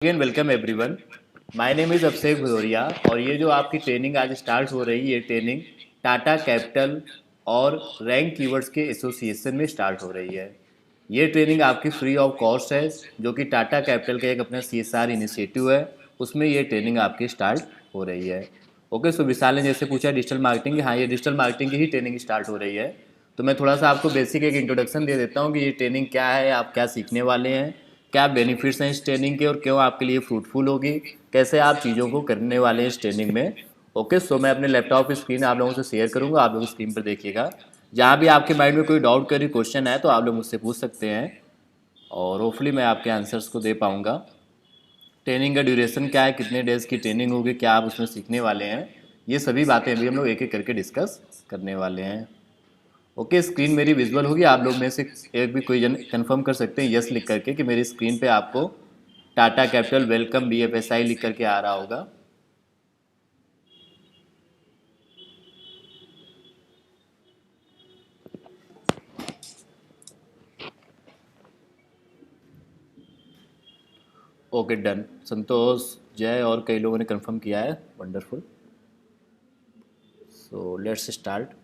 Again welcome everyone. My name is Abhishek Bhadauria और ये जो आपकी ट्रेनिंग आज स्टार्ट हो रही है ये ट्रेनिंग टाटा कैपिटल और रैंक कीवर्ड्स के एसोसिएशन में स्टार्ट हो रही है। ये ट्रेनिंग आपकी फ्री ऑफ कॉस्ट है, जो कि टाटा कैपिटल का एक अपना सीएसआर इनिशिएटिव है, उसमें ये ट्रेनिंग आपकी स्टार्ट हो रही है। ओके, सो विशाल ने जैसे पूछा डिजिटल मार्केटिंग, हाँ ये डिजिटल मार्केटिंग की ही ट्रेनिंग स्टार्ट हो रही है। तो मैं थोड़ा सा आपको बेसिक एक इंट्रोडक्शन दे देता हूँ कि ये ट्रेनिंग क्या है, आप क्या सीखने वाले हैं, क्या बेनिफिट्स हैं इस ट्रेनिंग के और क्यों आपके लिए फ्रूटफुल होगी, कैसे आप चीज़ों को करने वाले हैं इस ट्रेनिंग में। ओके, सो मैं अपने लैपटॉप की स्क्रीन आप लोगों से शेयर करूँगा, आप लोग स्क्रीन पर देखिएगा। जहाँ भी आपके माइंड में कोई डाउट करी क्वेश्चन है तो आप लोग मुझसे पूछ सकते हैं और होपफुली मैं आपके आंसर्स को दे पाऊँगा। ट्रेनिंग का ड्यूरेशन क्या है, कितने डेज़ की ट्रेनिंग होगी, क्या आप उसमें सीखने वाले हैं, ये सभी बातें अभी हम लोग एक एक करके डिस्कस करने वाले हैं। ओके, स्क्रीन मेरी विजुअल होगी, आप लोग में से एक भी कोई जन कंफर्म कर सकते हैं यस लिख करके कि मेरी स्क्रीन पे आपको टाटा कैपिटल वेलकम BFSI लिख करके आ रहा होगा। ओके डन, संतोष, जय और कई लोगों ने कंफर्म किया है, wonderful. So let's start.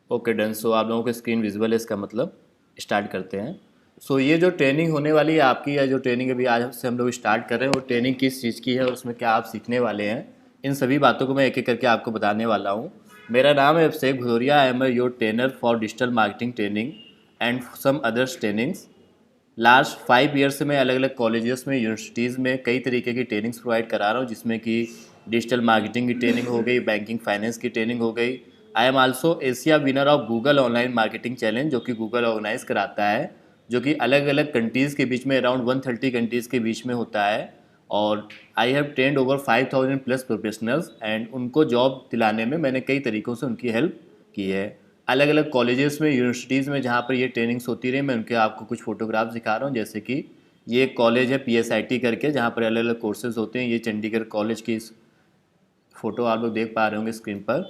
Okay done, so आप लोगों की स्क्रीन विजुअल है, इसका मतलब स्टार्ट करते हैं। सो ये जो ट्रेनिंग होने वाली है आपकी, या जो ट्रेनिंग अभी आज से हम लोग स्टार्ट कर रहे हैं, वो ट्रेनिंग किस चीज़ की है और उसमें क्या आप सीखने वाले हैं, इन सभी बातों को मैं एक एक करके आपको बताने वाला हूँ। मेरा नाम है Abhishek Bhadauria, I am your trainer for digital marketing training and some others trainings. Last 5 year से मैं अलग अलग कॉलेजेस में, यूनिवर्सिटीज़ में कई तरीके की ट्रेनिंग्स प्रोवाइड करा रहा हूँ, जिसमें कि डिजिटल मार्केटिंग की ट्रेनिंग हो गई, बैंकिंग फाइनेंस की ट्रेनिंग हो गई। आई am also Asia winner of Google online marketing challenge, जो कि गूगल ऑर्गेनाइज कराता है, जो कि अलग अलग कंट्रीज़ के बीच में अराउंड 130 कंट्रीज़ के बीच में होता है। और I have trend over 5000 plus professionals and उनको जॉब दिलाने में मैंने कई तरीक़ों से उनकी हेल्प की है। अलग अलग कॉलेजेस में, यूनिवर्सिटीज़ में जहाँ पर ये ट्रेनिंग्स होती रही, मैं उनके आपको कुछ फ़ोटोग्राफ्स दिखा रहा हूँ। जैसे कि ये एक कॉलेज है PSIT करके, जहाँ पर अलग अलग कोर्सेज होते हैं। ये चंडीगढ़ कॉलेज की फ़ोटो आप लोग देख पा रहे होंगे स्क्रीन पर।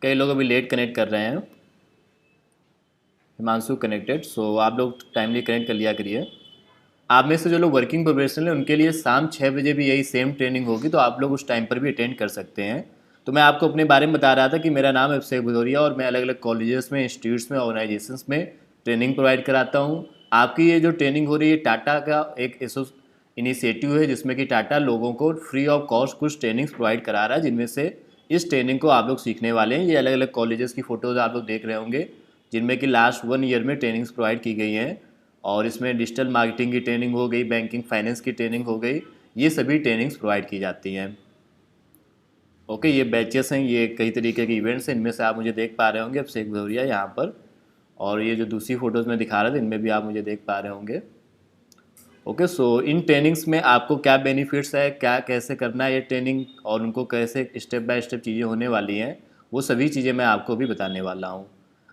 कई लोग अभी लेट कनेक्ट कर रहे हैं। हिमांशु कनेक्टेड, सो आप लोग टाइमली कनेक्ट कर लिया करिए। आप में से जो लोग वर्किंग प्रोफेशनल हैं उनके लिए शाम 6 बजे भी यही सेम ट्रेनिंग होगी, तो आप लोग उस टाइम पर भी अटेंड कर सकते हैं। तो मैं आपको अपने बारे में बता रहा था कि मेरा नाम है अभिषेक भदौरिया और मैं अलग अलग कॉलेजेस में, इंस्टीट्यूट्स में, ऑर्गेनाइजेशंस में ट्रेनिंग प्रोवाइड कराता हूँ। आपकी ये जो ट्रेनिंग हो रही है टाटा का एक इनिशिएटिव है, जिसमें कि टाटा लोगों को फ्री ऑफ कॉस्ट कुछ ट्रेनिंग्स प्रोवाइड करा रहा है, जिनमें से इस ट्रेनिंग को आप लोग सीखने वाले हैं। ये अलग अलग कॉलेजेस की फ़ोटोज़ आप लोग देख रहे होंगे, जिनमें कि लास्ट 1 ईयर में ट्रेनिंग्स प्रोवाइड की गई हैं। और इसमें डिजिटल मार्केटिंग की ट्रेनिंग हो गई, बैंकिंग फाइनेंस की ट्रेनिंग हो गई, ये सभी ट्रेनिंग्स प्रोवाइड की जाती हैं। ओके, ये बैचेस हैं, ये कई तरीके के इवेंट्स हैं, इनमें से आप मुझे देख पा रहे होंगे अभिषेक भदौरिया यहाँ पर। और ये जो दूसरी फ़ोटोज़ में दिखा रहा था, इनमें भी आप मुझे देख पा रहे होंगे। ओके, सो इन ट्रेनिंग्स में आपको क्या बेनिफिट्स है, क्या कैसे करना है ये ट्रेनिंग, और उनको कैसे स्टेप बाय स्टेप चीज़ें होने वाली हैं, वो सभी चीज़ें मैं आपको भी बताने वाला हूँ।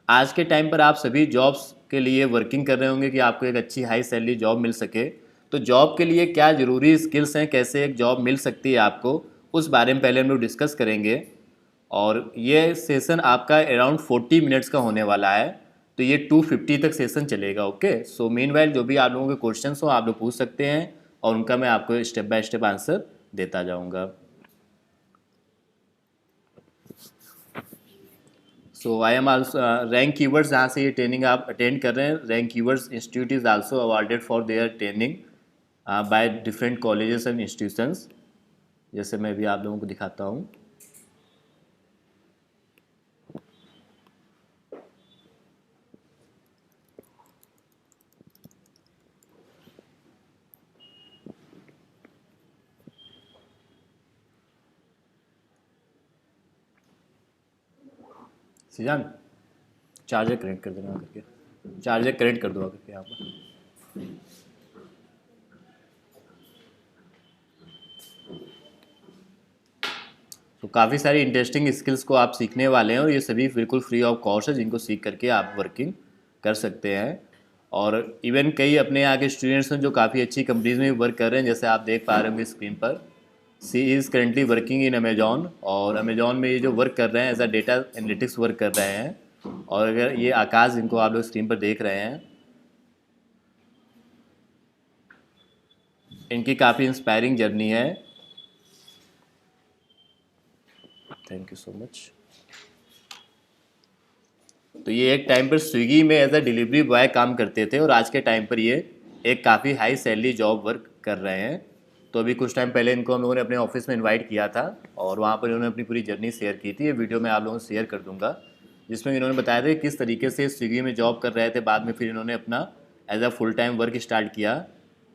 आज के टाइम पर आप सभी जॉब्स के लिए वर्किंग कर रहे होंगे कि आपको एक अच्छी हाई सैलरी जॉब मिल सके। तो जॉब के लिए क्या ज़रूरी स्किल्स हैं, कैसे एक जॉब मिल सकती है आपको, उस बारे में पहले हम लोग डिस्कस करेंगे। और ये सेशन आपका अराउंड 40 मिनट्स का होने वाला है, तो ये 250 तक सेशन चलेगा। ओके, सो मीनवाइल जो भी आप लोगों के क्वेश्चंस हो आप लोग पूछ सकते हैं और उनका मैं आपको स्टेप बाय स्टेप आंसर देता जाऊंगा। So I am also Rank Keywords, जहाँ से ये ट्रेनिंग आप अटेंड कर रहे हैं, Rank Keywords institute is also awarded for their training by different colleges and institutions. जैसे मैं भी आप लोगों को दिखाता हूँ। सीजान, चार्जर कनेक्ट कर देना करके, चार्जर कनेक्ट कर दो करके यहाँ पर। तो काफ़ी सारी इंटरेस्टिंग स्किल्स को आप सीखने वाले हैं और ये सभी बिल्कुल फ्री ऑफ कॉस्ट है, जिनको सीख करके आप वर्किंग कर सकते हैं। और इवन कई अपने यहाँ के स्टूडेंट्स हैं जो काफ़ी अच्छी कंपनीज में वर्क कर रहे हैं, जैसे आप देख पा रहे होंगे स्क्रीन पर। She is currently working in Amazon, और अमेजॉन में ये जो वर्क कर रहे हैं as a data analytics work कर रहे हैं। और अगर ये आकाश, जिनको आप लोग स्क्रीन पर देख रहे हैं, इनकी काफ़ी इंस्पायरिंग जर्नी है। Thank you so much. तो ये एक टाइम पर स्विगी में एज अ डिलीवरी बॉय काम करते थे और आज के टाइम पर ये एक काफ़ी हाई सैलरी जॉब वर्क कर रहे हैं। तो अभी कुछ टाइम पहले इनको हम लोगों ने अपने ऑफिस में इनवाइट किया था और वहाँ पर इन्होंने अपनी पूरी जर्नी शेयर की थी। ये वीडियो मैं आप लोगों से शेयर कर दूँगा, जिसमें इन्होंने बताया था कि किस तरीके से स्विगी में जॉब कर रहे थे, बाद में फिर इन्होंने अपना as a full time work start किया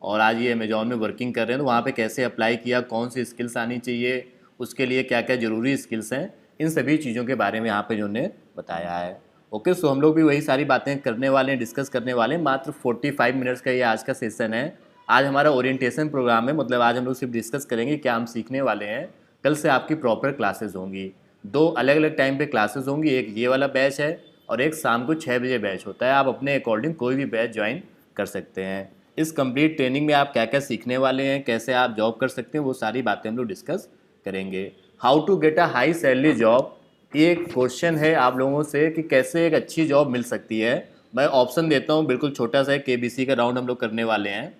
और आज ये अमेजोन में वर्किंग कर रहे हैं। तो वहाँ पे कैसे अप्लाई किया, कौन सी स्किल्स आनी चाहिए, उसके लिए क्या क्या ज़रूरी स्किल्स हैं, इन सभी चीज़ों के बारे में यहाँ पे इन्होंने बताया है। ओके, सो हम लोग भी वही सारी बातें करने वाले हैं, डिस्कस करने वाले हैं। मात्र 45 मिनट्स का ये आज का सेशन है। आज हमारा ओरिएंटेशन प्रोग्राम है, मतलब आज हम लोग सिर्फ डिस्कस करेंगे क्या हम सीखने वाले हैं। कल से आपकी प्रॉपर क्लासेस होंगी, 2 अलग अलग टाइम पे क्लासेस होंगी। एक ये वाला बैच है और एक शाम को 6 बजे बैच होता है। आप अपने अकॉर्डिंग कोई भी बैच ज्वाइन कर सकते हैं। इस कंप्लीट ट्रेनिंग में आप क्या क्या सीखने वाले हैं, कैसे आप जॉब कर सकते हैं, वो सारी बातें हम लोग डिस्कस करेंगे। How to get a high salary job, ये क्वेश्चन है आप लोगों से कि कैसे एक अच्छी जॉब मिल सकती है। मैं ऑप्शन देता हूँ, बिल्कुल छोटा सा केबीसी का राउंड हम लोग करने वाले हैं।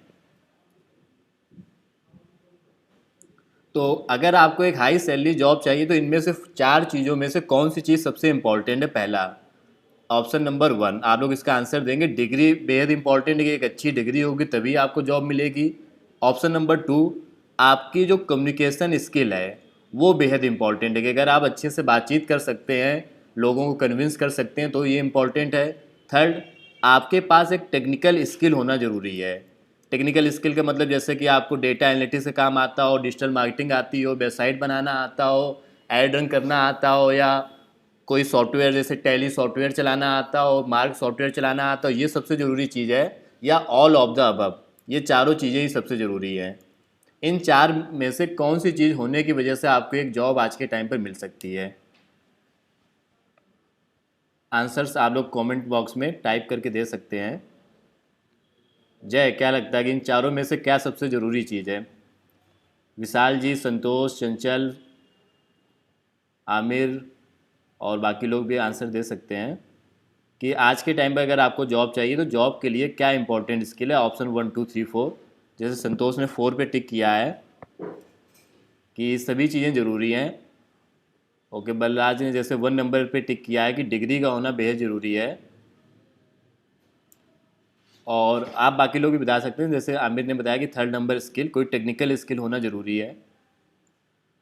तो अगर आपको एक हाई सैलरी जॉब चाहिए तो इनमें से 4 चीज़ों में से कौन सी चीज़ सबसे इंपॉर्टेंट है? पहला ऑप्शन नंबर 1, आप लोग इसका आंसर देंगे डिग्री बेहद इंपॉर्टेंट है कि एक अच्छी डिग्री होगी तभी आपको जॉब मिलेगी। ऑप्शन नंबर 2, आपकी जो कम्युनिकेशन स्किल है वो बेहद इंपॉर्टेंट है कि अगर आप अच्छे से बातचीत कर सकते हैं, लोगों को कन्विंस कर सकते हैं, तो ये इंपॉर्टेंट है। थर्ड, आपके पास एक टेक्निकल स्किल होना ज़रूरी है। टेक्निकल स्किल का मतलब जैसे कि आपको डेटा एनालिटिक्स का काम आता हो, डिजिटल मार्केटिंग आती हो, वेबसाइट बनाना आता हो, ऐड रन करना आता हो, या कोई सॉफ्टवेयर जैसे टैली सॉफ्टवेयर चलाना आता हो, मार्क सॉफ्टवेयर चलाना आता हो, ये सबसे ज़रूरी चीज़ है। या ऑल ऑफ द अबव, ये चारों चीज़ें ही सबसे ज़रूरी है। इन 4 में से कौन सी चीज़ होने की वजह से आपको एक जॉब आज के टाइम पर मिल सकती है? आंसर्स आप लोग कमेंट बॉक्स में टाइप करके दे सकते हैं। जय, क्या लगता है कि इन चारों में से क्या सबसे ज़रूरी चीज़ है? विशाल जी, संतोष, चंचल, आमिर और बाकी लोग भी आंसर दे सकते हैं कि आज के टाइम पर अगर आपको जॉब चाहिए तो जॉब के लिए क्या इंपॉर्टेंट स्किल है। ऑप्शन 1 2 3 4, जैसे संतोष ने 4 पे टिक किया है कि सभी चीज़ें ज़रूरी हैं। ओके, बलराज ने जैसे 1 नंबर पे टिक किया है कि डिग्री का होना बेहद ज़रूरी है। और आप बाकी लोग भी बता सकते हैं, जैसे आमिर ने बताया कि 3rd नंबर स्किल, कोई टेक्निकल स्किल होना ज़रूरी है।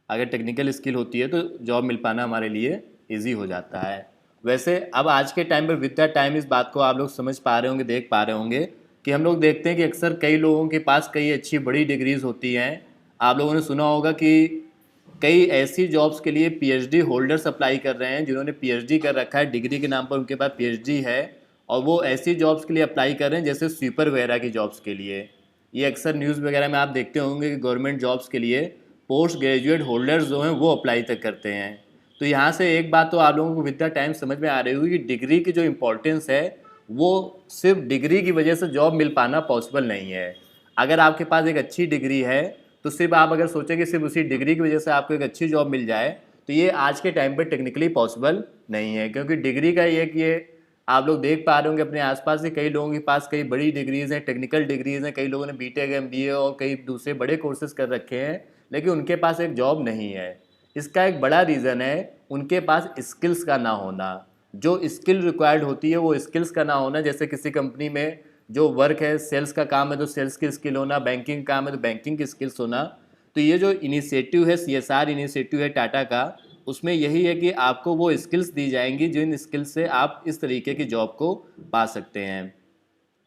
अगर टेक्निकल स्किल होती है तो जॉब मिल पाना हमारे लिए इजी हो जाता है। वैसे अब आज के टाइम पर विद द टाइम इस बात को आप लोग समझ पा रहे होंगे, देख पा रहे होंगे कि हम लोग देखते हैं कि अक्सर कई लोगों के पास कई अच्छी बड़ी डिग्रीज होती हैं। आप लोगों ने सुना होगा कि कई ऐसी जॉब्स के लिए पीएचडी होल्डर्स अप्लाई कर रहे हैं जिन्होंने पीएचडी कर रखा है, डिग्री के नाम पर उनके पास पीएचडी है, और वो ऐसी जॉब्स के लिए अप्लाई कर रहे हैं जैसे स्वीपर वगैरह की जॉब्स के लिए। ये अक्सर न्यूज़ वगैरह में आप देखते होंगे कि गवर्नमेंट जॉब्स के लिए पोस्ट ग्रेजुएट होल्डर्स जो हैं वो अप्लाई तक करते हैं। तो यहाँ से एक बात तो आप लोगों को विद द टाइम समझ में आ रही होगी कि डिग्री की जो इम्पोर्टेंस है वो सिर्फ डिग्री की वजह से जॉब मिल पाना पॉसिबल नहीं है। अगर आपके पास एक अच्छी डिग्री है तो सिर्फ आप अगर सोचें कि सिर्फ उसी डिग्री की वजह से आपको एक अच्छी जॉब मिल जाए तो ये आज के टाइम पर टेक्निकली पॉसिबल नहीं है, क्योंकि डिग्री का ये कि ये आप लोग देख पा रहे होंगे अपने आसपास से कई लोगों के पास कई बड़ी डिग्रीज़ हैं, टेक्निकल डिग्रीज़ हैं, कई लोगों ने बीटेक एमबीए और कई दूसरे बड़े कोर्सेज कर रखे हैं, लेकिन उनके पास एक जॉब नहीं है। इसका एक बड़ा रीज़न है उनके पास स्किल्स का ना होना। जो स्किल रिक्वायर्ड होती है वो स्किल्स का ना होना। जैसे किसी कंपनी में जो वर्क है, सेल्स का काम है तो सेल्स की स्किल होना, बैंकिंग काम है तो बैंकिंग की स्किल्स होना। तो ये जो इनिशिएटिव है, सीएसआर इनिशिएटिव है टाटा का, उसमें यही है कि आपको वो स्किल्स दी जाएंगी जिन स्किल्स से आप इस तरीके की जॉब को पा सकते हैं।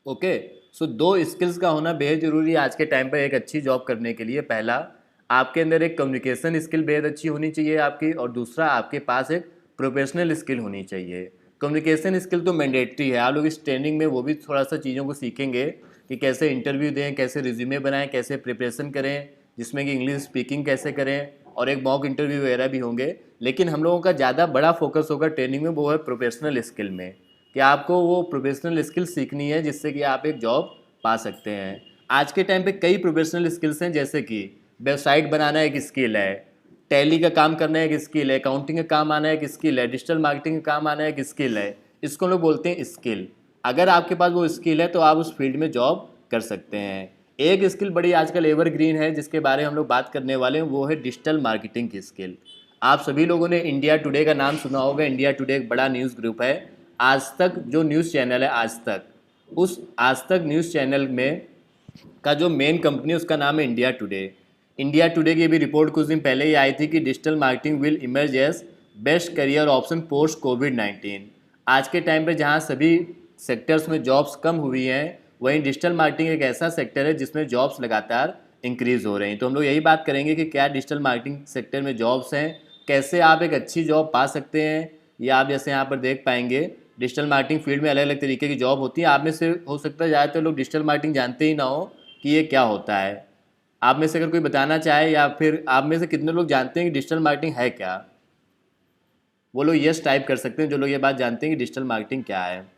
ओके, सो 2 स्किल्स का होना बेहद ज़रूरी है आज के टाइम पर एक अच्छी जॉब करने के लिए। पहला, आपके अंदर एक कम्युनिकेशन स्किल बेहद अच्छी होनी चाहिए आपकी, और दूसरा आपके पास एक प्रोफेशनल स्किल होनी चाहिए। कम्युनिकेशन स्किल तो मैंडेटरी है, आप लोग इस ट्रेनिंग में वो भी थोड़ा सा चीज़ों को सीखेंगे कि कैसे इंटरव्यू दें, कैसे रिज्यूमे बनाएं, कैसे प्रिपरेशन करें, जिसमें कि इंग्लिश स्पीकिंग कैसे करें, और एक मॉक इंटरव्यू वगैरह भी होंगे। लेकिन हम लोगों का ज़्यादा बड़ा फोकस होगा ट्रेनिंग में, वो है प्रोफेशनल स्किल में, कि आपको वो प्रोफेशनल स्किल सीखनी है जिससे कि आप एक जॉब पा सकते हैं। आज के टाइम पे कई प्रोफेशनल स्किल्स हैं, जैसे कि वेबसाइट बनाना एक स्किल है, टैली का काम करना एक स्किल है, अकाउंटिंग का काम आना एक स्किल है, डिजिटल मार्केटिंग का काम आना एक स्किल है। इसको लोग बोलते हैं स्किल। अगर आपके पास वो स्किल है तो आप उस फील्ड में जॉब कर सकते हैं। एक स्किल बड़ी आजकल एवरग्रीन है जिसके बारे में हम लोग बात करने वाले हैं, वो है डिजिटल मार्केटिंग की स्किल। आप सभी लोगों ने इंडिया टुडे का नाम सुना होगा। इंडिया टुडे एक बड़ा न्यूज़ ग्रुप है। आज तक जो न्यूज़ चैनल है आज तक, उस आज तक न्यूज़ चैनल में का जो मेन कंपनी उसका नाम है इंडिया टुडे। इंडिया टुडे की भी रिपोर्ट कुछ दिन पहले ही आई थी कि digital marketing will emerge as best career option post कोविड-19। आज के टाइम पे जहां सभी सेक्टर्स में जॉब्स कम हुई हैं, वहीं डिजिटल मार्केटिंग एक ऐसा सेक्टर है जिसमें जॉब्स लगातार इंक्रीज़ हो रही हैं। तो हम लोग यही बात करेंगे कि क्या डिजिटल मार्केटिंग सेक्टर में जॉब्स हैं, कैसे आप एक अच्छी जॉब पा सकते हैं। या आप जैसे यहाँ पर देख पाएंगे डिजिटल मार्केटिंग फील्ड में अलग अलग तरीके की जॉब होती है। आप में से हो सकता है ज़्यादातर लोग डिजिटल मार्केटिंग जानते ही ना हो कि ये क्या होता है। आप में से अगर कोई बताना चाहे, या फिर आप में से कितने लोग जानते हैं कि डिजिटल मार्केटिंग है क्या, वो लोग यस टाइप कर सकते हैं जो लोग ये बात जानते हैं कि डिजिटल मार्केटिंग क्या है।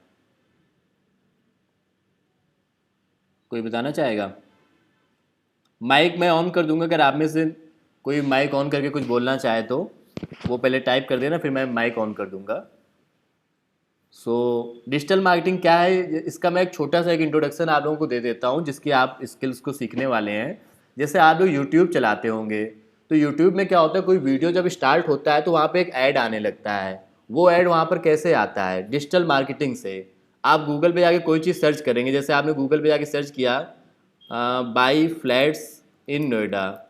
कोई बताना चाहेगा? माइक मैं ऑन कर दूंगा, अगर आप में से कोई माइक ऑन करके कुछ बोलना चाहे तो वो पहले टाइप कर देना, फिर मैं माइक ऑन कर दूंगा। डिजिटल मार्केटिंग क्या है, इसका मैं एक छोटा सा एक इंट्रोडक्शन आप लोगों को दे देता हूँ जिसकी आप स्किल्स को सीखने वाले हैं। जैसे आप लोग यूट्यूब चलाते होंगे, तो यूट्यूब में क्या होता है, कोई वीडियो जब स्टार्ट होता है तो वहाँ पे एक ऐड आने लगता है। वो ऐड वहाँ पर कैसे आता है? डिजिटल मार्केटिंग से। आप गूगल पे जाके कोई चीज़ सर्च करेंगे, जैसे आपने गूगल पे जाके सर्च किया बाई फ्लैट्स इन नोएडा,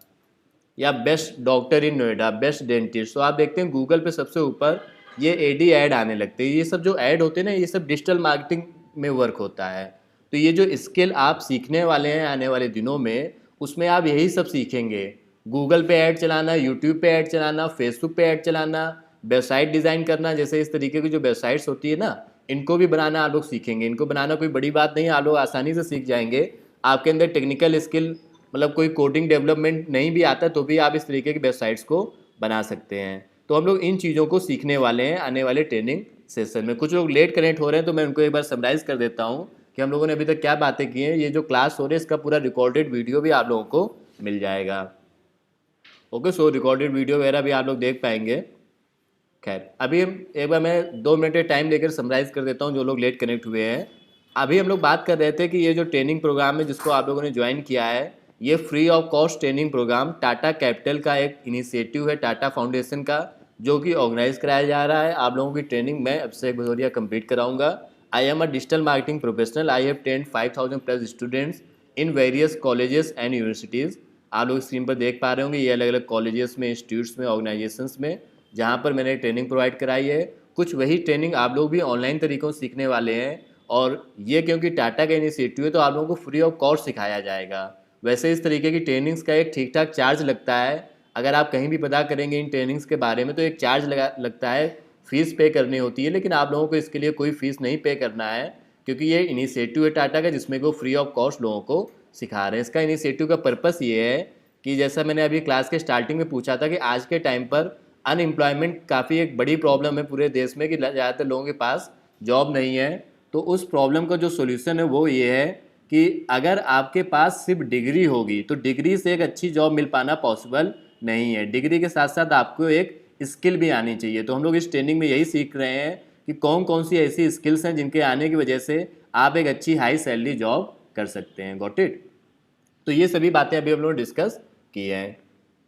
या बेस्ट डॉक्टर इन नोएडा, बेस्ट डेंटिस्ट, तो आप देखते हैं गूगल पे सबसे ऊपर ये एडी ऐड आने लगते हैं। ये सब जो ऐड होते हैं ना, ये सब डिजिटल मार्केटिंग में वर्क होता है। तो ये जो स्किल आप सीखने वाले हैं आने वाले दिनों में, उसमें आप यही सब सीखेंगे। गूगल पे ऐड चलाना, यूट्यूब पे ऐड चलाना, फेसबुक पे ऐड चलाना, वेबसाइट डिज़ाइन करना, जैसे इस तरीके की जो वेबसाइट्स होती है ना, इनको भी बनाना आप लोग सीखेंगे। इनको बनाना कोई बड़ी बात नहीं है, आप लोग आसानी से सीख जाएंगे। आपके अंदर टेक्निकल स्किल मतलब कोई कोडिंग डेवलपमेंट नहीं भी आता तो भी आप इस तरीके की वेबसाइट्स को बना सकते हैं। तो हम लोग इन चीज़ों को सीखने वाले हैं आने वाले ट्रेनिंग सेशन में। कुछ लोग लेट कनेक्ट हो रहे हैं तो मैं उनको एक बार समराइज़ कर देता हूँ कि हम लोगों ने अभी तक क्या बातें की हैं। ये जो क्लास हो रही है इसका पूरा रिकॉर्डेड वीडियो भी आप लोगों को मिल जाएगा। ओके, सो रिकॉर्डेड वीडियो वगैरह भी आप लोग देख पाएंगे। खैर, अभी एक बार मैं 2 मिनट टाइम लेकर समराइज़ कर देता हूँ जो लोग लेट कनेक्ट हुए हैं। अभी हम लोग बात कर रहे थे कि ये जो ट्रेनिंग प्रोग्राम है जिसको आप लोगों ने ज्वाइन किया है, ये free of cost training programme Tata Capital का एक इनिशिएटिव है, टाटा फाउंडेशन का, जो कि ऑर्गेनाइज कराया जा रहा है। आप लोगों की ट्रेनिंग मैं अभिषेक भदौरिया कंप्लीट कराऊंगा। I am a digital marketing professional. I have trained 5000+ students in various colleges and universities. आप लोग स्क्रीन पर देख पा रहे होंगे ये अलग अलग कॉलेजेस में, इंस्टीट्यूट्स में, ऑर्गेनाइजेशंस में जहाँ पर मैंने ट्रेनिंग प्रोवाइड कराई है। कुछ वही ट्रेनिंग आप लोग भी ऑनलाइन तरीक़ों से सीखने वाले हैं, और ये क्योंकि टाटा का इनिशिएटिव है तो आप लोगों को फ्री ऑफ कॉस्ट सिखाया जाएगा। वैसे इस तरीके की ट्रेनिंग्स का एक ठीक ठाक चार्ज लगता है। अगर आप कहीं भी पता करेंगे इन ट्रेनिंग्स के बारे में तो एक चार्ज लगता है, फ़ीस पे करनी होती है, लेकिन आप लोगों को इसके लिए कोई फ़ीस नहीं पे करना है, क्योंकि ये इनिशिएटिव है टाटा का जिसमें वो फ्री ऑफ कॉस्ट लोगों को सिखा रहे हैं। इसका इनिशिएटिव का पर्पस ये है कि जैसा मैंने अभी क्लास के स्टार्टिंग में पूछा था कि आज के टाइम पर अनएम्प्लॉयमेंट काफ़ी एक बड़ी प्रॉब्लम है पूरे देश में, कि ज़्यादातर लोगों के पास जॉब नहीं है। तो उस प्रॉब्लम का जो सोल्यूशन है वो ये है कि अगर आपके पास सिर्फ डिग्री होगी तो डिग्री से एक अच्छी जॉब मिल पाना पॉसिबल नहीं है। डिग्री के साथ साथ आपको एक स्किल भी आनी चाहिए। तो हम लोग इस ट्रेनिंग में यही सीख रहे हैं कि कौन कौन सी ऐसी स्किल्स हैं जिनके आने की वजह से आप एक अच्छी हाई सैलरी जॉब कर सकते हैं। Got it? तो ये सभी बातें अभी हम लोग डिस्कस की हैं।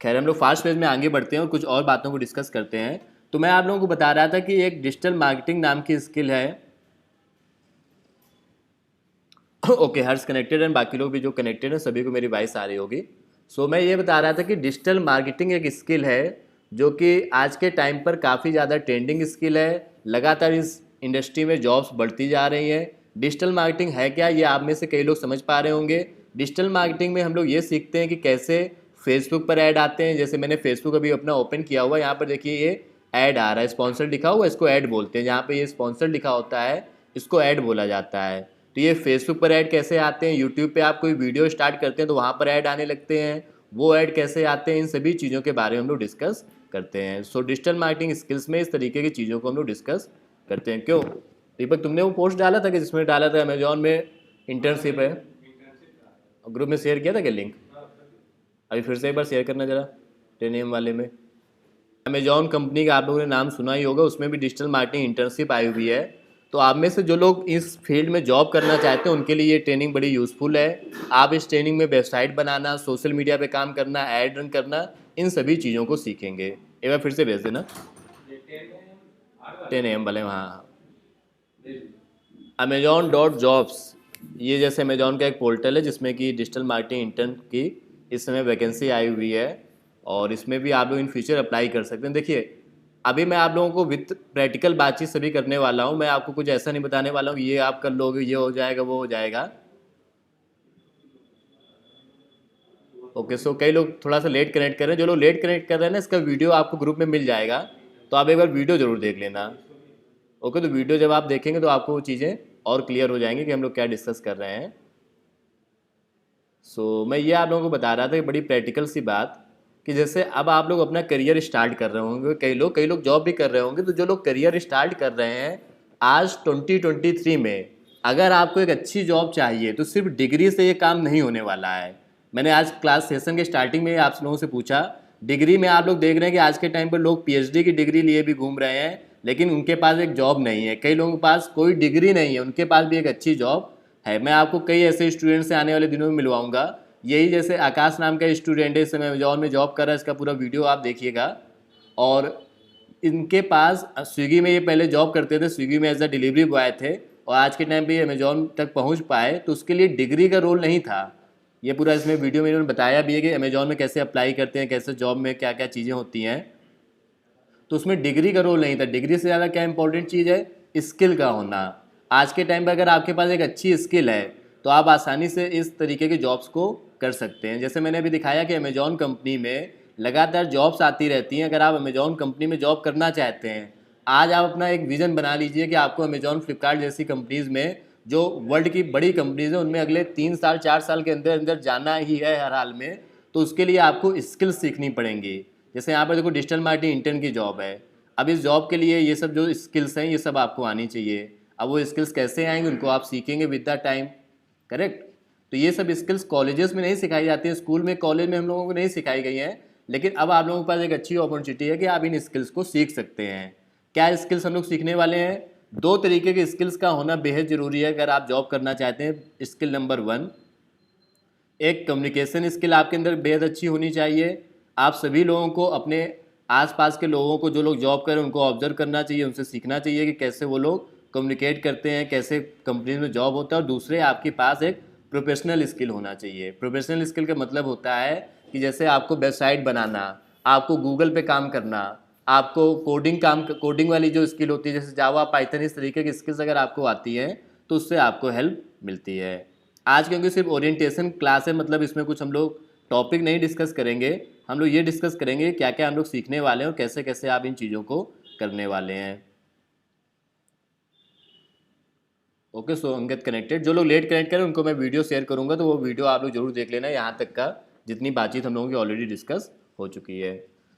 खैर, हम लोग फास्ट फेज में आगे बढ़ते हैं और कुछ और बातों को डिस्कस करते हैं। तो मैं आप लोगों को बता रहा था कि एक डिजिटल मार्केटिंग नाम की स्किल है। ओके, हर्ष कनेक्टेड है, बाकी लोग भी जो कनेक्टेड हैं सभी को मेरी वॉइस आ रही होगी। मैं ये बता रहा था कि डिजिटल मार्केटिंग एक स्किल है जो कि आज के टाइम पर काफ़ी ज़्यादा ट्रेंडिंग स्किल है। लगातार इस इंडस्ट्री में जॉब्स बढ़ती जा रही हैं। डिजिटल मार्केटिंग है क्या, ये आप में से कई लोग समझ पा रहे होंगे। डिजिटल मार्केटिंग में हम लोग ये सीखते हैं कि कैसे फेसबुक पर ऐड आते हैं। जैसे मैंने फेसबुक अभी अपना ओपन किया हुआ है, यहाँ पर देखिए ये ऐड आ रहा है, स्पॉन्सर लिखा हुआ है, इसको ऐड बोलते हैं। जहाँ पे ये स्पॉन्सर लिखा होता है इसको ऐड बोला जाता है। तो ये फेसबुक पर ऐड कैसे आते हैं, यूट्यूब पे आप कोई वीडियो स्टार्ट करते हैं तो वहाँ पर ऐड आने लगते हैं, वो ऐड कैसे आते हैं, इन सभी चीज़ों के बारे में हम लोग डिस्कस करते हैं। डिजिटल मार्केटिंग स्किल्स में इस तरीके की चीज़ों को हम लोग डिस्कस करते हैं। क्यों दीपक, तुमने वो पोस्ट डाला था कि जिसमें डाला था अमेजोन में इंटर्नशिप है, ग्रुप में शेयर किया था क्या लिंक? अभी फिर से एक बार शेयर करना जरा टेनियम वाले में। अमेजॉन कंपनी का आप लोगों ने नाम सुना ही होगा, उसमें भी डिजिटल मार्केटिंग इंटर्नशिप आई हुई है। तो आप में से जो लोग इस फील्ड में जॉब करना चाहते हैं उनके लिए ये ट्रेनिंग बड़ी यूज़फुल है। आप इस ट्रेनिंग में वेबसाइट बनाना, सोशल मीडिया पे काम करना, ऐड रन करना, इन सभी चीज़ों को सीखेंगे। एक बार फिर से भेज देना। 10 AM वाले, हाँ। Amazon.jobs, ये जैसे अमेजोन का एक पोर्टल है जिसमें कि डिजिटल मार्केटिंग इंटर्न की इस समय वैकेंसी आई हुई है, और इसमें भी आप लोग इन फ्यूचर अप्लाई कर सकते हैं। देखिए, अभी मैं आप लोगों को विथ प्रैक्टिकल बातचीत सभी करने वाला हूँ। मैं आपको कुछ ऐसा नहीं बताने वाला हूँ ये आप कर लोगे, ये हो जाएगा, वो हो जाएगा। ओके, सो कई लोग थोड़ा सा लेट कनेक्ट कर रहे हैं। जो लोग लेट कनेक्ट कर रहे हैं ना, इसका वीडियो आपको ग्रुप में मिल जाएगा, तो आप एक बार वीडियो ज़रूर देख लेना। ओके, तो वीडियो जब आप देखेंगे तो आपको वो चीज़ें और क्लियर हो जाएंगी कि हम लोग क्या डिस्कस कर रहे हैं। मैं ये आप लोगों को बता रहा था कि बड़ी प्रैक्टिकल सी बात, कि जैसे अब आप लोग अपना करियर स्टार्ट कर रहे होंगे, कई लोग जॉब भी कर रहे होंगे। तो जो लोग करियर स्टार्ट कर रहे हैं आज 2023 में, अगर आपको एक अच्छी जॉब चाहिए तो सिर्फ डिग्री से ये काम नहीं होने वाला है। मैंने आज क्लास सेशन के स्टार्टिंग में आप लोगों से पूछा, डिग्री में आप लोग देख रहे हैं कि आज के टाइम पर लोग पीएचडी की डिग्री लिए भी घूम रहे हैं, लेकिन उनके पास एक जॉब नहीं है। कई लोगों के पास कोई डिग्री नहीं है, उनके पास भी एक अच्छी जॉब है। मैं आपको कई ऐसे स्टूडेंट से आने वाले दिनों में मिलवाऊंगा। यही जैसे आकाश नाम का स्टूडेंट है, इस समय अमेजॉन में जॉब कर रहा है, इसका पूरा वीडियो आप देखिएगा। और इनके पास स्विगी में ये पहले जॉब करते थे, स्विगी में एज अ डिलीवरी बॉय थे, और आज के टाइम पे ये अमेजॉन तक पहुंच पाए। तो उसके लिए डिग्री का रोल नहीं था। ये पूरा इसमें वीडियो में इन्होंने बताया भी है कि अमेजॉन में कैसे अप्लाई करते हैं, कैसे जॉब में क्या क्या चीज़ें होती हैं। तो उसमें डिग्री का रोल नहीं था। डिग्री से ज़्यादा क्या इंपॉर्टेंट चीज़ है, स्किल का होना। आज के टाइम पर अगर आपके पास एक अच्छी स्किल है तो आप आसानी से इस तरीके की जॉब्स को कर सकते हैं। जैसे मैंने अभी दिखाया कि अमेजॉन कंपनी में लगातार जॉब्स आती रहती हैं। अगर आप अमेजॉन कंपनी में जॉब करना चाहते हैं, आज आप अपना एक विज़न बना लीजिए कि आपको अमेजॉन, फ्लिपकार्ट जैसी कंपनीज़ में, जो वर्ल्ड की बड़ी कंपनीज़ हैं, उनमें अगले 3 साल 4 साल के अंदर अंदर जाना ही है हर हाल में। तो उसके लिए आपको स्किल्स सीखनी पड़ेंगी। जैसे यहाँ पर देखो, डिजिटल मार्केटिंग इंटर्न की जॉब है। अब इस जॉब के लिए ये सब जो स्किल्स हैं ये सब आपको आनी चाहिए। अब वो स्किल्स कैसे आएंगे, उनको आप सीखेंगे विद द टाइम, करेक्ट। तो ये सब स्किल्स कॉलेजेस में नहीं सिखाई जाती हैं, स्कूल में, कॉलेज में हम लोगों को नहीं सिखाई गई हैं। लेकिन अब आप लोगों के पास एक अच्छी अपॉर्चुनिटी है कि आप इन स्किल्स को सीख सकते हैं। क्या स्किल्स हम लोग सीखने वाले हैं? 2 तरीके के स्किल्स का होना बेहद ज़रूरी है अगर आप जॉब करना चाहते हैं। स्किल नंबर 1, एक कम्युनिकेशन स्किल आपके अंदर बेहद अच्छी होनी चाहिए। आप सभी लोगों को, अपने आसपास के लोगों को, जो लोग जॉब कर रहे हैं उनको ऑब्जर्व करना चाहिए, उनसे सीखना चाहिए कि कैसे वो लोग कम्युनिकेट करते हैं, कैसे कंपनी में जॉब होता है। और दूसरे, आपके पास एक प्रोफेशनल स्किल होना चाहिए। प्रोफेशनल स्किल का मतलब होता है कि जैसे आपको वेबसाइट बनाना, आपको गूगल पे काम करना, आपको कोडिंग वाली जो स्किल होती है जैसे जावा, पाइथन, इस तरीके की स्किल्स अगर आपको आती हैं तो उससे आपको हेल्प मिलती है। आज क्योंकि सिर्फ ओरिएंटेशन क्लास है, मतलब इसमें कुछ हम लोग टॉपिक नहीं डिस्कस करेंगे। हम लोग ये डिस्कस करेंगे क्या क्या हम लोग सीखने वाले हैं और कैसे कैसे आप इन चीज़ों को करने वाले हैं। ओके, सो अंगद कनेक्टेड, जो लोग लेट कनेक्ट करें उनको मैं वीडियो शेयर करूंगा, तो वो वीडियो आप लोग जरूर देख लेना। यहाँ तक का जितनी बातचीत हम लोगों की ऑलरेडी डिस्कस हो चुकी है।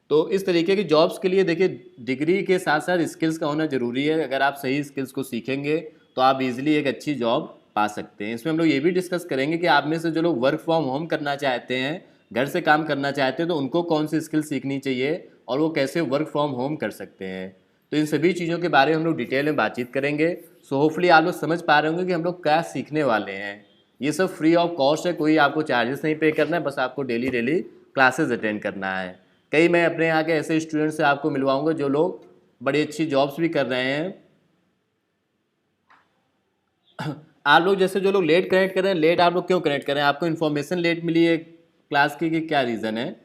तो इस तरीके की जॉब्स के लिए देखिए, डिग्री के साथ साथ स्किल्स का होना ज़रूरी है। अगर आप सही स्किल्स को सीखेंगे तो आप इजीली एक अच्छी जॉब पा सकते हैं। इसमें हम लोग ये भी डिस्कस करेंगे कि आप में से जो लोग वर्क फ्रॉम होम करना चाहते हैं, घर से काम करना चाहते हैं, तो उनको कौन सी स्किल सीखनी चाहिए और वो कैसे वर्क फ्रॉम होम कर सकते हैं। तो इन सभी चीज़ों के बारे में हम लोग डिटेल में बातचीत करेंगे। सो होपफुली आप लोग समझ पा रहे होंगे कि हम लोग क्या सीखने वाले हैं। ये सब फ्री ऑफ कॉस्ट है, कोई आपको चार्जेस नहीं पे करना है, बस आपको डेली डेली क्लासेस अटेंड करना है। कई मैं अपने यहाँ के ऐसे स्टूडेंट से आपको मिलवाऊंगा जो लोग बड़ी अच्छी जॉब्स भी कर रहे हैं। आप लोग जैसे जो लोग लेट कनेक्ट कर रहे हैं, लेट आप लोग क्यों कनेक्ट कर रहे हैं? आपको इन्फॉर्मेशन लेट मिली है क्लास की कि क्या रीज़न है?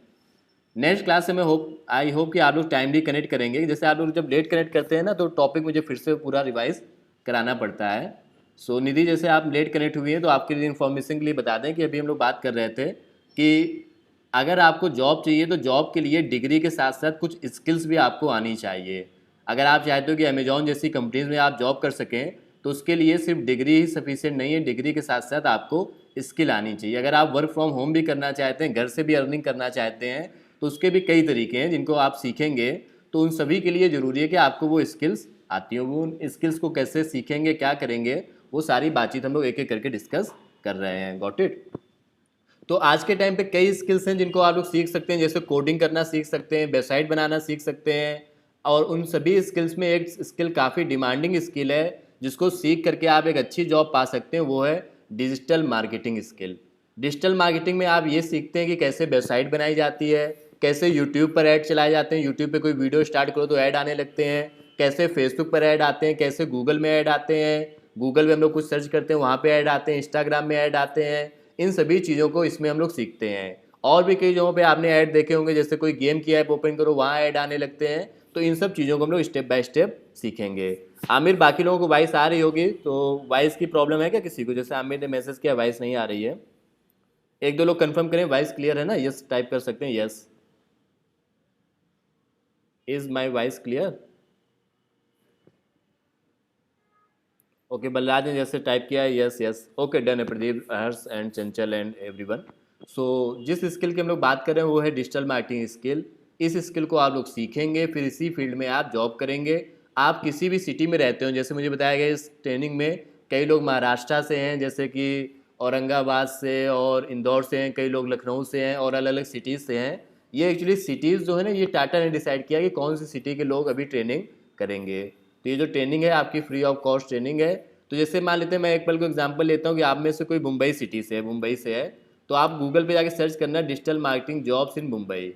नेक्स्ट क्लास से मैं आई होप कि आप लोग टाइमली कनेक्ट करेंगे। जैसे आप लोग जब लेट कनेक्ट करते हैं ना, तो टॉपिक मुझे फिर से पूरा रिवाइज कराना पड़ता है। सो निधि, जैसे आप लेट कनेक्ट हुई हैं तो आपके लिए इन्फॉर्मेशन के लिए बता दें कि अभी हम लोग बात कर रहे थे कि अगर आपको जॉब चाहिए तो जॉब के लिए डिग्री के साथ साथ कुछ स्किल्स भी आपको आनी चाहिए। अगर आप चाहते हो कि अमेजॉन जैसी कंपनीज में आप जॉब कर सकें तो उसके लिए सिर्फ डिग्री ही सफिशिएंट नहीं है, डिग्री के साथ साथ आपको स्किल आनी चाहिए। अगर आप वर्क फ्रॉम होम भी करना चाहते हैं, घर से भी अर्निंग करना चाहते हैं, तो उसके भी कई तरीके हैं जिनको आप सीखेंगे। तो उन सभी के लिए ज़रूरी है कि आपको वो स्किल्स आती हो। वो उन स्किल्स को कैसे सीखेंगे, क्या करेंगे, वो सारी बातचीत हम लोग एक एक करके डिस्कस कर रहे हैं। Got it? तो आज के टाइम पे कई स्किल्स हैं जिनको आप लोग सीख सकते हैं। जैसे कोडिंग करना सीख सकते हैं, वेबसाइट बनाना सीख सकते हैं। और उन सभी स्किल्स में एक स्किल काफ़ी डिमांडिंग स्किल है जिसको सीख करके आप एक अच्छी जॉब पा सकते हैं, वो है digital marketing skill. Digital marketing में आप ये सीखते हैं कि कैसे वेबसाइट बनाई जाती है, कैसे यूट्यूब पर ऐड चलाए जाते हैं, यूट्यूब पे कोई वीडियो स्टार्ट करो तो ऐड आने लगते हैं, कैसे फेसबुक पर ऐड आते हैं, कैसे गूगल में ऐड आते हैं, गूगल में हम लोग कुछ सर्च करते हैं वहाँ पे ऐड आते हैं, इंस्टाग्राम में ऐड आते हैं। इन सभी चीज़ों को इसमें हम लोग सीखते हैं। और भी कई जगहों पे आपने ऐड देखे होंगे, जैसे कोई गेम की ऐप ओपन करो वहाँ ऐड आने लगते हैं। तो इन सब चीज़ों को हम लोग स्टेप बाय स्टेप सीखेंगे। आमिर, बाकी लोगों को वॉइस आ रही होगी, तो वॉइस की प्रॉब्लम है क्या किसी को? जैसे आमिर ने मैसेज किया वॉइस नहीं आ रही है। एक दो लोग कंफर्म करें वॉइस क्लियर है ना। यस टाइप कर सकते हैं, yes. Is my voice clear? Okay, Balraj ने जैसे टाइप किया है, यस यस, ओके डन है। प्रदीप, हर्ष एंड चंचल एंड एवरीवन। सो जिस स्किल की हम लोग बात कर रहे हैं वो है डिजिटल मार्केटिंग स्किल। इस स्किल को आप लोग सीखेंगे, फिर इसी फील्ड में आप जॉब करेंगे। आप किसी भी सिटी में रहते हो, जैसे मुझे बताया गया इस ट्रेनिंग में कई लोग महाराष्ट्र से हैं, जैसे कि औरंगाबाद से और इंदौर से हैं, कई लोग लखनऊ से हैं और अलग अलग सिटीज़ से हैं। ये एक्चुअली सिटीज़ जो है ना, ये टाटा ने डिसाइड किया कि कौन सी सिटी के लोग अभी ट्रेनिंग करेंगे। तो ये जो ट्रेनिंग है आपकी फ्री ऑफ कॉस्ट ट्रेनिंग है। तो जैसे मान लेते हैं, मैं एक पल को एग्जांपल लेता हूँ कि आप में से कोई मुंबई सिटी से है, मुंबई से है, तो आप गूगल पे जाके सर्च करना digital marketing jobs in Mumbai.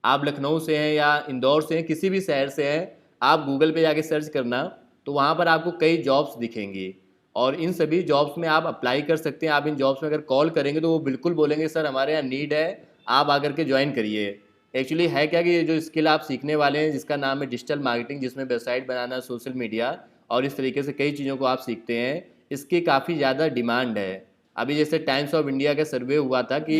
आप लखनऊ से हैं या इंदौर से हैं, किसी भी शहर से हैं, आप गूगल पे जाके सर्च करना, तो वहाँ पर आपको कई जॉब्स दिखेंगी और इन सभी जॉब्स में आप अप्लाई कर सकते हैं। आप इन जॉब्स में अगर कॉल करेंगे तो वो बिल्कुल बोलेंगे सर हमारे यहाँ नीड है, आप आकर के ज्वाइन करिए। एक्चुअली है क्या कि ये जो स्किल आप सीखने वाले हैं जिसका नाम है डिजिटल मार्केटिंग, जिसमें वेबसाइट बनाना, सोशल मीडिया और इस तरीके से कई चीज़ों को आप सीखते हैं, इसकी काफ़ी ज़्यादा डिमांड है। अभी जैसे टाइम्स ऑफ इंडिया का सर्वे हुआ था कि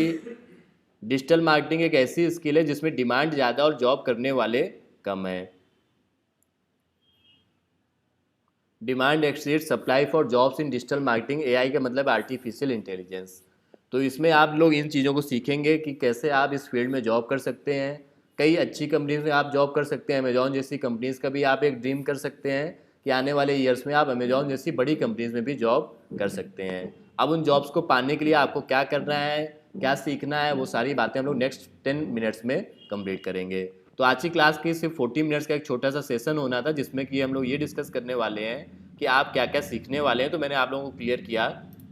डिजिटल मार्केटिंग एक ऐसी स्किल है जिसमें डिमांड ज़्यादा और जॉब करने वाले कम है। Demand exceed supply for jobs in digital marketing. AI का मतलब आर्टिफिशियल इंटेलिजेंस। तो इसमें आप लोग इन चीज़ों को सीखेंगे कि कैसे आप इस फील्ड में जॉब कर सकते हैं। कई अच्छी कंपनीज में आप जॉब कर सकते हैं। अमेजॉन जैसी कंपनीज़ का भी आप एक ड्रीम कर सकते हैं कि आने वाले ईयर्स में आप अमेजॉन जैसी बड़ी कंपनीज़ में भी जॉब कर सकते हैं। अब उन जॉब्स को पाने के लिए आपको क्या करना है, क्या सीखना है, वो सारी बातें हम लोग नेक्स्ट 10 मिनट्स में कंप्लीट करेंगे। तो आज की क्लास की सिर्फ 40 मिनट्स का एक छोटा सा सेशन होना था, जिसमें कि हम लोग ये डिस्कस करने वाले हैं कि आप क्या क्या सीखने वाले हैं। तो मैंने आप लोगों को क्लियर किया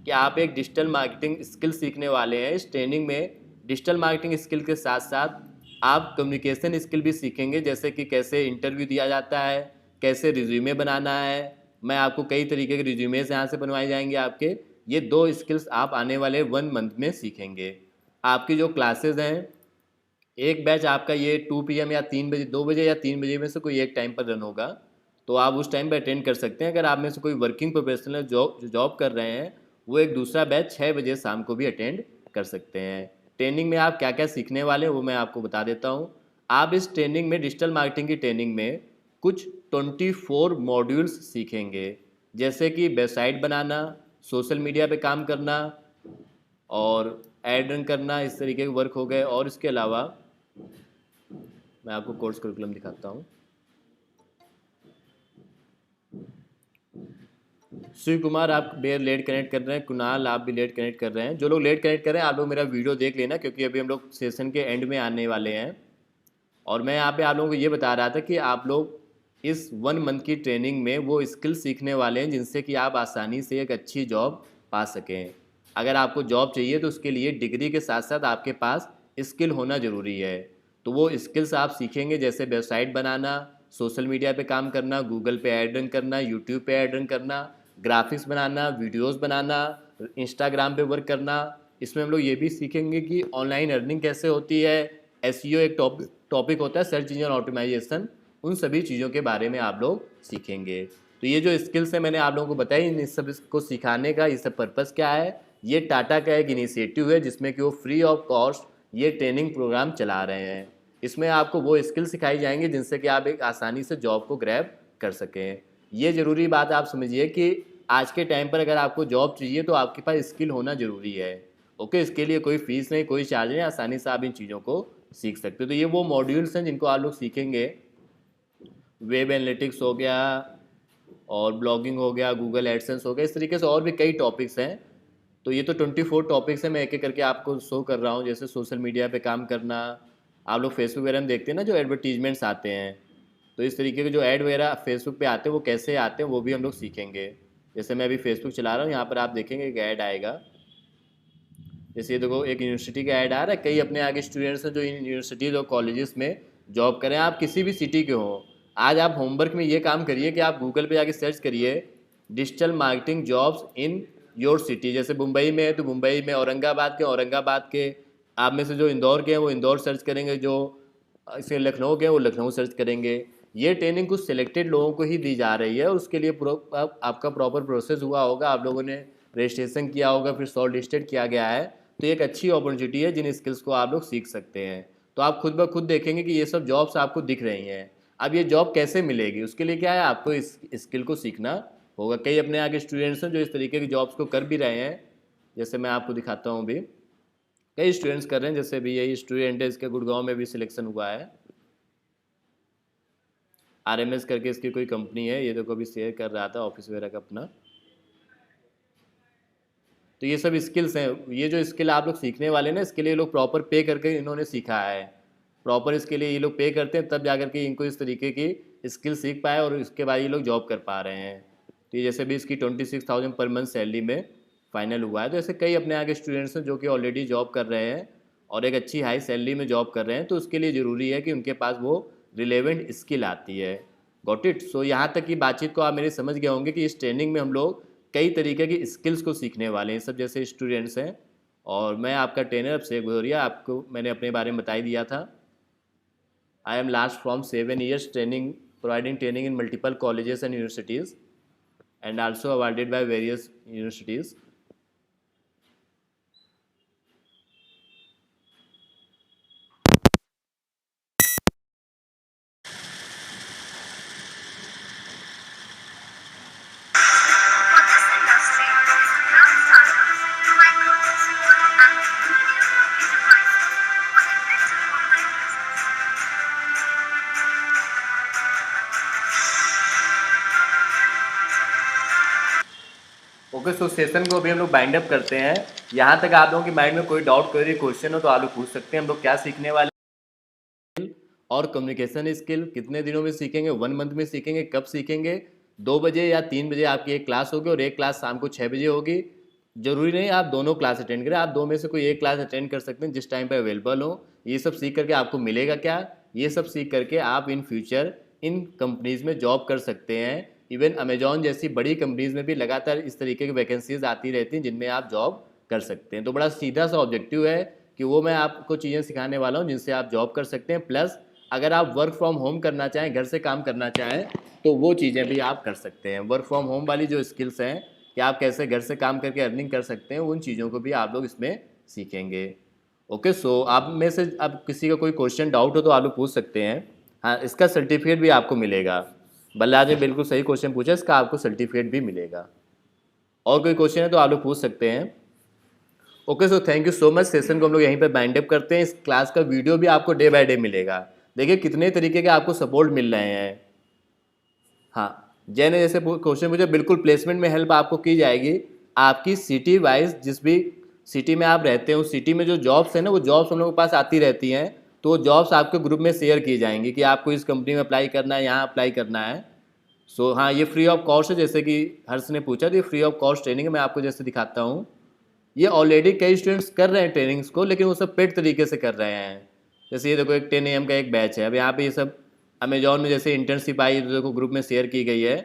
कि आप एक डिजिटल मार्केटिंग स्किल सीखने वाले हैं। इस ट्रेनिंग में डिजिटल मार्केटिंग स्किल के साथ साथ आप कम्युनिकेशन स्किल भी सीखेंगे, जैसे कि कैसे इंटरव्यू दिया जाता है, कैसे रिज्यूमे बनाना है। मैं आपको कई तरीके के रिज्यूमेज यहाँ से बनवाए जाएंगे आपके। ये दो स्किल्स आप आने वाले 1 मंथ में सीखेंगे। आपकी जो क्लासेज हैं, एक बैच आपका ये 2 PM या 3 बजे, 2 बजे या 3 बजे में से कोई एक टाइम पर रन होगा, तो आप उस टाइम पर अटेंड कर सकते हैं। अगर आप में से कोई वर्किंग प्रोफेशनल जो जॉब कर रहे हैं, वो एक दूसरा बैच 6 बजे शाम को भी अटेंड कर सकते हैं। ट्रेनिंग में आप क्या क्या सीखने वाले हैं वो मैं आपको बता देता हूँ। आप इस ट्रेनिंग में, डिजिटल मार्केटिंग की ट्रेनिंग में, कुछ 24 मॉड्यूल्स सीखेंगे, जैसे कि वेबसाइट बनाना, सोशल मीडिया पे काम करना और एड रन करना, इस तरीके के वर्क हो गए। और इसके अलावा मैं आपको कोर्स करिकुलम दिखाता हूँ। शिव कुमार आप बे लेट कनेक्ट कर रहे हैं, कुणाल आप भी लेट कनेक्ट कर रहे हैं। जो लोग लेट कनेक्ट कर रहे हैं आप लोग मेरा वीडियो देख लेना, क्योंकि अभी हम लोग सेशन के एंड में आने वाले हैं। और मैं यहाँ पे आप लोगों को ये बता रहा था कि आप लोग इस 1 मंथ की ट्रेनिंग में वो स्किल सीखने वाले हैं जिनसे कि आप आसानी से एक अच्छी जॉब पा सकें। अगर आपको जॉब चाहिए तो उसके लिए डिग्री के साथ साथ आपके पास स्किल होना ज़रूरी है। तो वो स्किल्स आप सीखेंगे, जैसे वेबसाइट बनाना, सोशल मीडिया पे काम करना, गूगल पे ऐड रन करना, यूट्यूब पे ऐड रन करना, ग्राफिक्स बनाना, वीडियोस बनाना, इंस्टाग्राम पे वर्क करना। इसमें हम लोग ये भी सीखेंगे कि ऑनलाइन अर्निंग कैसे होती है। एसईओ एक टॉपिक होता है, सर्च इंजन ऑप्टिमाइजेशन। उन सभी चीज़ों के बारे में आप लोग सीखेंगे। तो ये जो स्किल्स है मैंने आप लोगों को बताई, इन सब को सिखाने का ये सब पर्पज़ क्या है। ये टाटा का एक इनिशिएटिव है जिसमें कि वो फ्री ऑफ कॉस्ट ये ट्रेनिंग प्रोग्राम चला रहे हैं। इसमें आपको वो स्किल सिखाई जाएंगी जिनसे कि आप एक आसानी से जॉब को ग्रैब कर सकें। ये ज़रूरी बात आप समझिए कि आज के टाइम पर अगर आपको जॉब चाहिए तो आपके पास स्किल होना ज़रूरी है। ओके, इसके लिए कोई फीस नहीं, कोई चार्ज नहीं, आसानी से आप इन चीज़ों को सीख सकते हो। तो ये वो मॉड्यूल्स हैं जिनको आप लोग सीखेंगे। वेब एनालिटिक्स हो गया और ब्लॉगिंग हो गया, गूगल एडसेंस हो गया, इस तरीके से और भी कई टॉपिक्स हैं। तो ये तो 24 टॉपिक्स हैं, मैं एक एक करके आपको शो कर रहा हूँ। जैसे सोशल मीडिया पे काम करना, आप लोग फेसबुक वगैरह में देखते हैं ना जो एडवर्टीजमेंट्स आते हैं, तो इस तरीके के जो ऐड वगैरह फेसबुक पे आते हैं वो कैसे आते हैं वो भी हम लोग सीखेंगे। जैसे मैं अभी फेसबुक चला रहा हूँ, यहाँ पर आप देखेंगे एक ऐड आएगा। जैसे ये देखो एक यूनिवर्सिटी का ऐड आ रहा है, कई अपने आगे स्टूडेंट्स हैं जो यूनिवर्सिटीज़ और कॉलेजेस में जॉब करें। आप किसी भी सिटी के हों, आज आप होमवर्क में ये काम करिए कि आप गूगल पे जाके सर्च करिए digital marketing jobs in your city. जैसे मुंबई में है तो मुंबई में, औरंगाबाद के, आप में से जो इंदौर के हैं वो इंदौर सर्च करेंगे, जो इसे लखनऊ के हैं वो लखनऊ सर्च करेंगे। ये ट्रेनिंग कुछ सिलेक्टेड लोगों को ही दी जा रही है और उसके लिए आपका प्रॉपर प्रोसेस हुआ होगा, आप लोगों ने रजिस्ट्रेशन किया होगा, फिर शॉर्ट लिस्टेड किया गया है। तो एक अच्छी अपॉर्चुनिटी है जिन स्किल्स को आप लोग सीख सकते हैं। तो आप खुद ब खुद देखेंगे कि ये सब जॉब्स आपको दिख रही हैं। अब ये जॉब कैसे मिलेगी, उसके लिए क्या है, आपको इस स्किल को सीखना होगा। कई अपने आगे स्टूडेंट्स हैं जो इस तरीके की जॉब्स को कर भी रहे हैं। जैसे मैं आपको दिखाता हूँ, भी कई स्टूडेंट्स कर रहे हैं। जैसे भी यही स्टूडेंट है, इसके गुड़गांव में भी सिलेक्शन हुआ है। RMS करके इसकी कोई कंपनी है, ये देखो अभी शेयर कर रहा था ऑफिस वगैरह का अपना। तो ये सब स्किल्स हैं। ये जो स्किल आप लोग सीखने वाले हैं ना, इसके लिए लोग प्रॉपर पे करके इन्होंने सीखा है। प्रॉपर इसके लिए ये लोग पे करते हैं, तब जाकर के इनको इस तरीके की स्किल सीख पाए और इसके बाद ये लोग जॉब कर पा रहे हैं। तो ये जैसे भी इसकी 26,000 पर मंथ सैलरी में फाइनल हुआ है। तो ऐसे कई अपने आगे स्टूडेंट्स हैं जो कि ऑलरेडी जॉब कर रहे हैं और एक अच्छी हाई सैलरी में जॉब कर रहे हैं। तो उसके लिए ज़रूरी है कि उनके पास वो रिलेवेंट स्किल आती है। Got it. सो यहाँ तक की बातचीत को आप मेरे समझ गए होंगे कि इस ट्रेनिंग में हम लोग कई तरीके की स्किल्स को सीखने वाले हैं। सब जैसे स्टूडेंट्स हैं और मैं आपका ट्रेनर अभिषेक भदौरिया, आपको मैंने अपने बारे में बता ही दिया था। I am last from 7 years training, providing training in multiple colleges and universities and also awarded by various universities. Okay, so session को अभी हम लोग बाइंड अप करते हैं। यहाँ तक आप लोगों के माइंड में कोई डाउट, कोई क्वेश्चन हो तो आप लोग पूछ सकते हैं। हम लोग क्या सीखने वाले और कम्युनिकेशन स्किल कितने दिनों में सीखेंगे, 1 मंथ में सीखेंगे, कब सीखेंगे, 2 बजे या 3 बजे आपकी एक क्लास होगी और एक क्लास शाम को 6 बजे होगी। जरूरी नहीं आप दोनों क्लास अटेंड करें, आप दो में से कोई एक क्लास अटेंड कर सकते हैं जिस टाइम पे अवेलेबल हो। ये सब सीख करके आपको मिलेगा क्या, ये सब सीख करके आप इन फ्यूचर इन कंपनीज में जॉब कर सकते हैं। इवन अमेजॉन जैसी बड़ी कंपनीज में भी लगातार इस तरीके की वैकेंसीज आती रहती हैं जिनमें आप जॉब कर सकते हैं। तो बड़ा सीधा सा ऑब्जेक्टिव है कि वो मैं आपको चीज़ें सिखाने वाला हूँ जिनसे आप जॉब कर सकते हैं। प्लस अगर आप वर्क फ्रॉम होम करना चाहें, घर से काम करना चाहें, तो वो चीज़ें भी आप कर सकते हैं। वर्क फ्रॉम होम वाली जो स्किल्स हैं कि आप कैसे घर से काम करके अर्निंग कर सकते हैं, उन चीज़ों को भी आप लोग इसमें सीखेंगे। ओके, सो आप में से अब किसी का कोई क्वेश्चन डाउट हो तो आप लोग पूछ सकते हैं। हाँ, इसका सर्टिफिकेट भी आपको मिलेगा। बल्लाज ने बिल्कुल सही क्वेश्चन पूछा, इसका आपको सर्टिफिकेट भी मिलेगा। और कोई क्वेश्चन है तो आप लोग पूछ सकते हैं। Okay, so thank you so much. Session को हम लोग यहीं पर बाइंड अप करते हैं। इस क्लास का वीडियो भी आपको डे बाय डे मिलेगा। देखिए कितने तरीके के आपको सपोर्ट मिल रहे हैं। हाँ, जय ने जैसे क्वेश्चन पूछा, बिल्कुल प्लेसमेंट में हेल्प आपको की जाएगी। आपकी सिटी वाइज जिस भी सिटी में आप रहते हो, उस सिटी में जो जॉब्स है ना, वो जॉब्स हम लोगों के पास आती रहती हैं। तो वो जॉब्स आपके ग्रुप में शेयर की जाएंगी कि आपको इस कंपनी में अप्लाई करना है, यहाँ अप्लाई करना है। सो हाँ, ये फ्री ऑफ कॉस्ट है। जैसे कि हर्ष ने पूछा तो ये फ्री ऑफ कॉस्ट ट्रेनिंग है। मैं आपको जैसे दिखाता हूँ, ये ऑलरेडी कई स्टूडेंट्स कर रहे हैं ट्रेनिंग्स को, लेकिन वो सब पेड तरीके से कर रहे हैं। जैसे ये देखो एक 10 AM का एक बैच है। अब यहाँ पे ये सब अमेजॉन में जैसे इंटर्नशिप आई तो देखो ग्रुप में शेयर की गई है।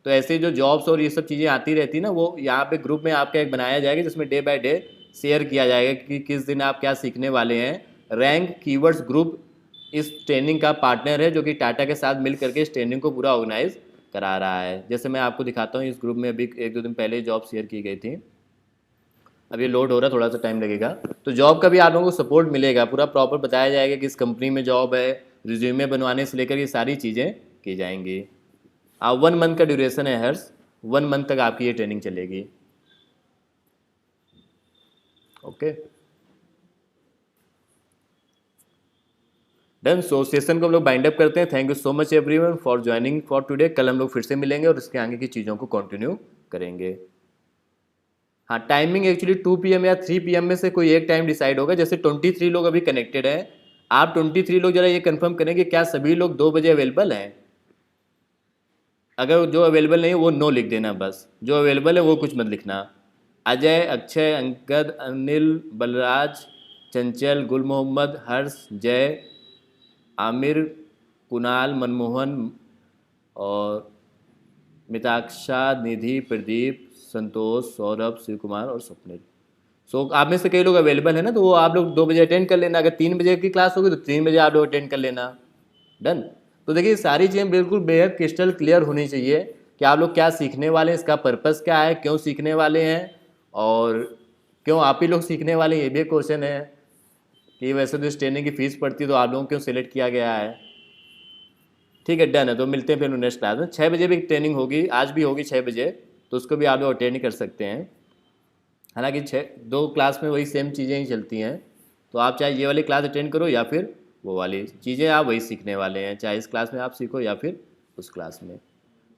तो ऐसे जो जॉब्स और ये सब चीज़ें आती रहती है ना, वो यहाँ पे ग्रुप में आपका एक बनाया जाएगा जिसमें डे बाय डे शेयर किया जाएगा कि किस दिन आप क्या सीखने वाले हैं। रैंक कीवर्ड्स ग्रुप इस ट्रेनिंग का पार्टनर है जो कि टाटा के साथ मिल करके इस ट्रेनिंग को पूरा ऑर्गेनाइज करा रहा है। जैसे मैं आपको दिखाता हूँ, इस ग्रुप में अभी 1-2 दिन पहले जॉब शेयर की गई थी। अब ये लोड हो रहा है, थोड़ा सा टाइम लगेगा। तो जॉब का भी आप लोगों को सपोर्ट मिलेगा, पूरा प्रॉपर बताया जाएगा कि इस कंपनी में जॉब है, रिज्यूमे बनवाने से लेकर ये सारी चीज़ें की जाएंगी। 1 मंथ का ड्यूरेशन है हर्ष, 1 मंथ तक आपकी ये ट्रेनिंग चलेगी। Okay done. सो सेशन को हम लोग बाइंड अप करते हैं। Thank you so much everyone for joining for today. कल हम लोग फिर से मिलेंगे और इसके आगे की चीज़ों को कंटिन्यू करेंगे। हाँ, टाइमिंग एक्चुअली 2 PM या 3 PM में से कोई एक टाइम डिसाइड होगा। जैसे 23 लोग अभी कनेक्टेड हैं, आप 23 लोग जरा ये कंफर्म करें कि क्या सभी लोग 2 बजे अवेलेबल हैं। अगर जो अवेलेबल नहीं है वो नो लिख देना बस, जो अवेलेबल है वो कुछ मत लिखना। अजय, अक्षय, अंगद, अनिल, बलराज, चंचल, गुल मोहम्मद, हर्ष, जय, आमिर, कुणाल, मनमोहन और मिताक्षा, निधि, प्रदीप, संतोष, सौरभ, शिव कुमार और स्वप्निल। सो आप में से कई लोग अवेलेबल है ना, तो वो आप लोग 2 बजे अटेंड कर लेना। अगर 3 बजे की क्लास होगी तो 3 बजे आप लोग अटेंड कर लेना। डन। तो देखिए सारी चीज़ें बिल्कुल बेहद क्रिस्टल क्लियर होनी चाहिए कि आप लोग क्या सीखने वाले हैं, इसका पर्पस क्या है, क्यों सीखने वाले हैं और क्यों आप ही लोग सीखने वाले हैं। ये भी एक क्वेश्चन है कि वैसे तो इस ट्रेनिंग की फीस पड़ती है तो आप लोगों को क्यों सिलेक्ट किया गया है। ठीक है, डन है। तो मिलते हैं फिर नेक्स्ट क्लास में। 6 बजे भी ट्रेनिंग होगी, आज भी होगी 6 बजे, तो उसको भी आप लोग अटेंड कर सकते हैं। हालांकि 2 क्लास में वही सेम चीज़ें ही चलती हैं, तो आप चाहे ये वाली क्लास अटेंड करो या फिर वो वाली चीज़ें आप वही सीखने वाले हैं, चाहे इस क्लास में आप सीखो या फिर उस क्लास में।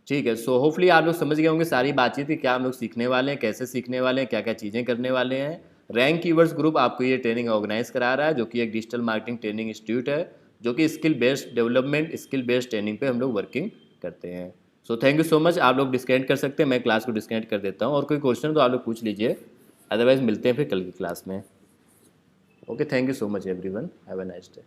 ठीक है, सो होपफुली आप लोग समझ गए होंगे सारी बातचीत कि क्या हम लोग सीखने वाले हैं, कैसे सीखने वाले हैं, क्या क्या चीज़ें करने वाले हैं। रैंक कीवर्ड्स ग्रुप आपको ये ट्रेनिंग ऑर्गेनाइज करा रहा है, जो कि एक डिजिटल मार्केटिंग ट्रेनिंग इंस्टीट्यूट है, जो कि skill based development, skill based training पे हम लोग वर्किंग करते हैं। So thank you so much. आप लोग डिस्कनेक्ट कर सकते हैं, मैं क्लास को डिस्कनेक्ट कर देता हूँ, और कोई क्वेश्चन तो आप लोग पूछ लीजिए, अदरवाइज मिलते हैं फिर कल की क्लास में। Okay, thank you so much everyone, have a nice day.